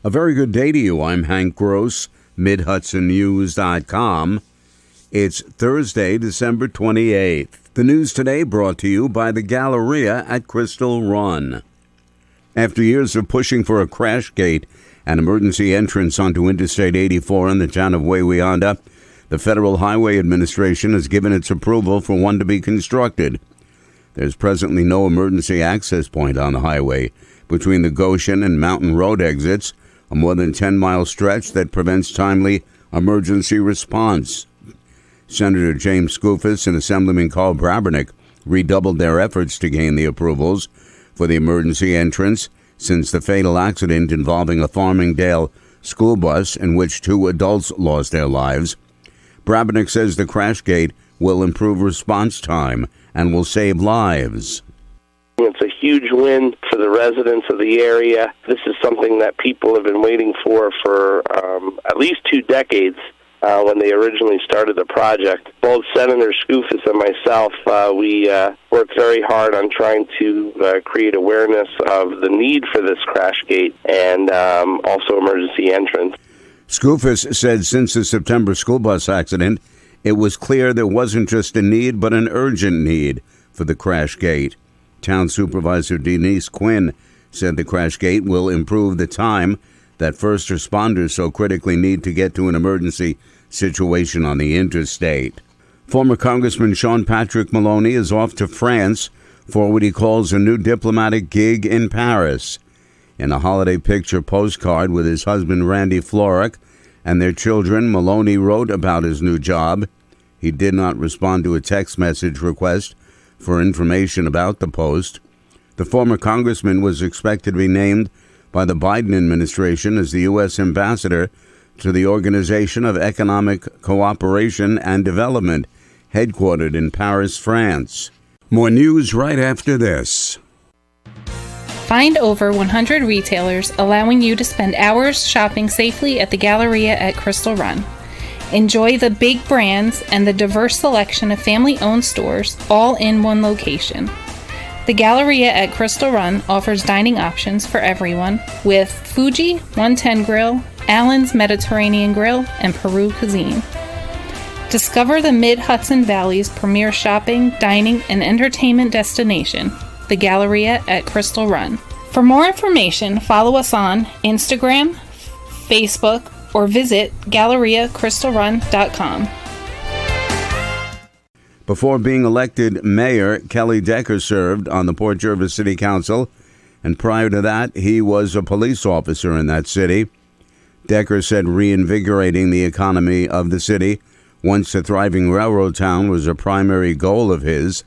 A very good day to you. I'm Hank Gross, MidHudsonNews.com. It's Thursday, December 28th. The news today brought to you by the Galleria at Crystal Run. After years of pushing for a crash gate and emergency entrance onto Interstate 84 in the town of Wawayanda, the Federal Highway Administration has given its approval for one to be constructed. There's presently no emergency access point on the highway between the Goshen and Mountain Road exits, a more than 10-mile stretch that prevents timely emergency response. Senator James Skoufis and Assemblyman Carl Brabernick redoubled their efforts to gain the approvals for the emergency entrance since the fatal accident involving a Farmingdale school bus in which 2 adults lost their lives. Brabernick says the crash gate will improve response time and will save lives. It's a huge win for the residents of the area. This is something that people have been waiting for at least 2 decades when they originally started the project. Both Senator Skoufis and myself, we worked very hard on trying to create awareness of the need for this crash gate and also emergency entrance. Skoufis said since the September school bus accident, it was clear there wasn't just a need, but an urgent need for the crash gate. Town Supervisor Denise Quinn said the crash gate will improve the time that first responders so critically need to get to an emergency situation on the interstate. Former Congressman Sean Patrick Maloney is off to France for what he calls a new diplomatic gig in Paris. In a holiday picture postcard with his husband Randy Florek and their children, Maloney wrote about his new job. He did not respond to a text message request for information about the post. The former congressman was expected to be named by the Biden administration as the U.S. ambassador to the Organization of Economic Cooperation and Development, headquartered in Paris, France. More news right after this. Find over 100 retailers allowing you to spend hours shopping safely at the Galleria at Crystal Run. Enjoy the big brands and the diverse selection of family-owned stores all in one location. The Galleria at Crystal Run offers dining options for everyone with Fuji 110 Grill, Allen's Mediterranean Grill, and Peru Cuisine. Discover the Mid-Hudson Valley's premier shopping, dining, and entertainment destination, the Galleria at Crystal Run. For more information, follow us on Instagram, Facebook, or visit GalleriaCrystalRun.com. Before being elected mayor, Kelly Decker served on the Port Jervis City Council, and prior to that, he was a police officer in that city. Decker said reinvigorating the economy of the city, once a thriving railroad town, was a primary goal of his.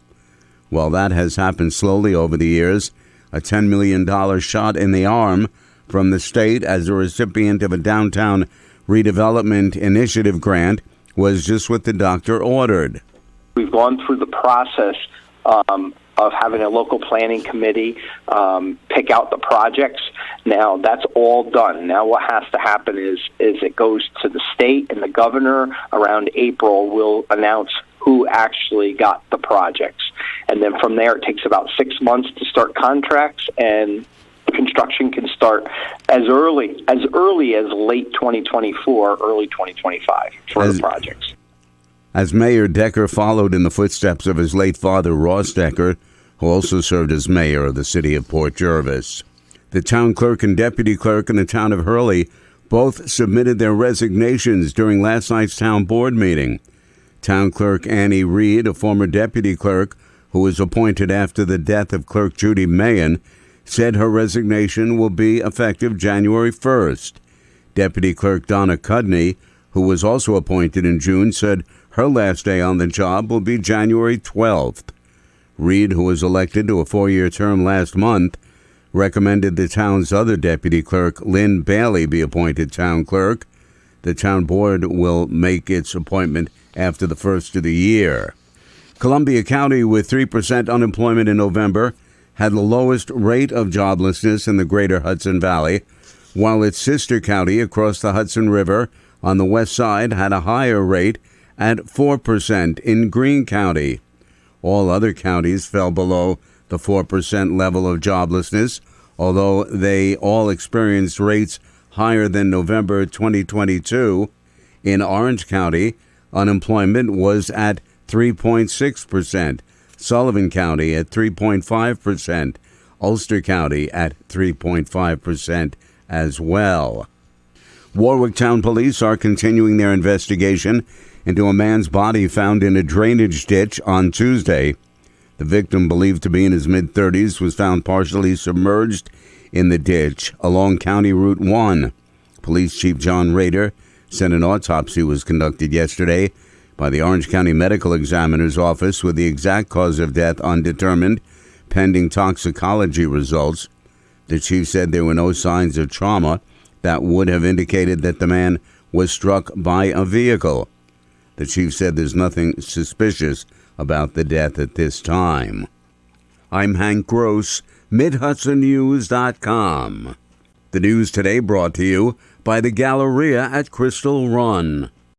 While that has happened slowly over the years, a $10 million shot in the arm from the state as a recipient of a downtown redevelopment initiative grant was just what the doctor ordered. We've gone through the process of having a local planning committee pick out the projects. Now, that's all done. Now what has to happen is it goes to the state, and the governor around April will announce who actually got the projects. And then from there, it takes about 6 months to start contracts, and construction can start as early as late 2024, early 2025 for the projects. As mayor, Decker followed in the footsteps of his late father, Ross Decker, who also served as mayor of the city of Port Jervis. The town clerk and deputy clerk in the town of Hurley both submitted their resignations during last night's town board meeting. Town clerk Annie Reed, a former deputy clerk who was appointed after the death of Clerk Judy Mahan, said her resignation will be effective January 1st. Deputy Clerk Donna Cudney, who was also appointed in June, said her last day on the job will be January 12th. Reed, who was elected to a 4-year term last month, recommended the town's other deputy clerk, Lynn Bailey, be appointed town clerk. The town board will make its appointment after the first of the year. Columbia County, with 3% unemployment in November, had the lowest rate of joblessness in the greater Hudson Valley, while its sister county across the Hudson River on the west side had a higher rate at 4% in Greene County. All other counties fell below the 4% level of joblessness, although they all experienced rates higher than November 2022. In Orange County, unemployment was at 3.6%, Sullivan County at 3.5%, Ulster County at 3.5% as well. Warwicktown police are continuing their investigation into a man's body found in a drainage ditch on Tuesday. The victim, believed to be in his mid-30s, was found partially submerged in the ditch along County Route 1. Police Chief John Rader said an autopsy was conducted yesterday by the Orange County Medical Examiner's Office with the exact cause of death undetermined, pending toxicology results. The chief said there were no signs of trauma that would have indicated that the man was struck by a vehicle. The chief said there's nothing suspicious about the death at this time. I'm Hank Gross, MidHudsonNews.com. The news today brought to you by the Galleria at Crystal Run.